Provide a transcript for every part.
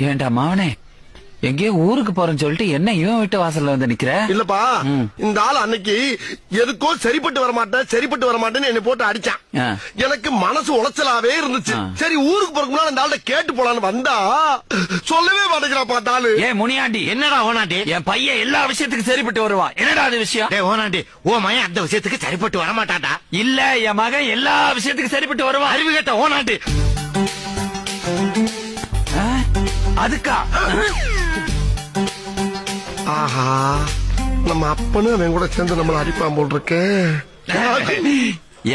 ஏண்டா மாவனே, எங்கேயோ ஊருக்கு போறேன்னு சொல்லிட்டு என்ன இவன் வீட்டு வாசல்ல வந்து நிக்கிற? இல்லப்பா, இந்த ஆள் அன்னைக்கு எதுக்கோ சரிப்பட்டு வரமாட்டேன்னு என்னை போட்டு அடிச்சான். எனக்கு மனசு உளைச்சலாவே இருந்துச்சு. சரி ஊருக்கு போறதுக்கு முன்னாடி இந்த ஆள்கிட்ட கேட்டு போலான்னு வந்தா சொல்லவே மாட்டேங்கிறா பார்த்தாலு. ஏ முனியாண்டி, என்னடா ஓனாண்டி? என் பையன் எல்லா விஷயத்துக்கும் சரிப்பட்டு வருவான். என்னடா அது விஷயம்? டேய் ஓனாண்டி, ஓ மகன் அந்த விஷயத்துக்கு சரிப்பட்டு வரமாட்டான்டா. இல்ல, என் மகன் எல்லா விஷயத்துக்கும் சரிப்பட்டு வருவான். அறிவு கேட்ட ஓனாண்டி. அதுக்கா? ஆஹா, நம்ம அப்பனும் அவன் கூட சேர்ந்து நம்மள அடிப்பான் போல் இருக்கு.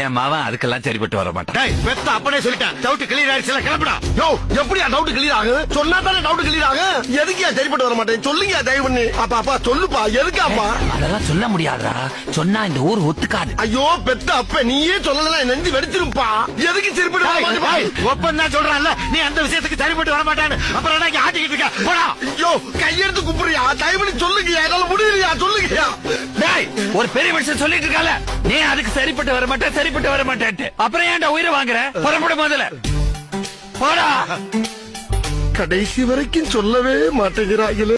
என் மவன் அதுக்கெல்லாம் சரிப்பட்டு வர மாட்டான். டேய் பெத்த அப்பனே சொல்லிட்டேன். டவுட் கிளியர் ஆயிடுச்சுல, கிளம்புடா. யோ, எப்படியா டவுட் கிளியர் ஆகும்? சொன்னா தானே டவுட் கிளியர் ஆகும். எதுக்கியா சரிப்பட்டு வர மாட்டேன் சொல்லுங்க தயவு பண்ணி. அப்பா சொல்லுப்பா, எதுக்காப்பா? அதெல்லாம் சொல்ல முடியாதா? சொன்னா இந்த ஊர் ஒத்துக்காது. ஐயோ பெத்த அப்ப நீயே சொல்லல, நெஞ்சு வெடிச்சிருப்பா. எதுக்கு சரிப்பட்டு வர மாட்டேன்? ஒப்பன் தான் சொல்றான்ல, நீ அந்த விஷயத்துக்கு சரிப்பட்டு வர மாட்டான்னு. அப்புறம் என்ன ஆட்டிக்கிட்டு இருக்க? போடா. ஐயோ கையெடுத்து குப்புறியா, தயவு பண்ணி சொல்லுங்க, என்னால முடியலையா சொல்லுங்கயா. டேய், ஒரு பெரிய மனுஷன் சொல்லிட்டு இருக்கால, நீ அதுக்கு சரிப்பட்டு வர மாட்டேன் சரிப்பட்டு வர மாட்டேன்ட்டு. அப்புறம் ஏன்டா உயிரை வாங்குற? புறப்பட முதல்ல போடா. கடைசி வரைக்கும் சொல்லவே மாட்டேங்கிறாங்களே.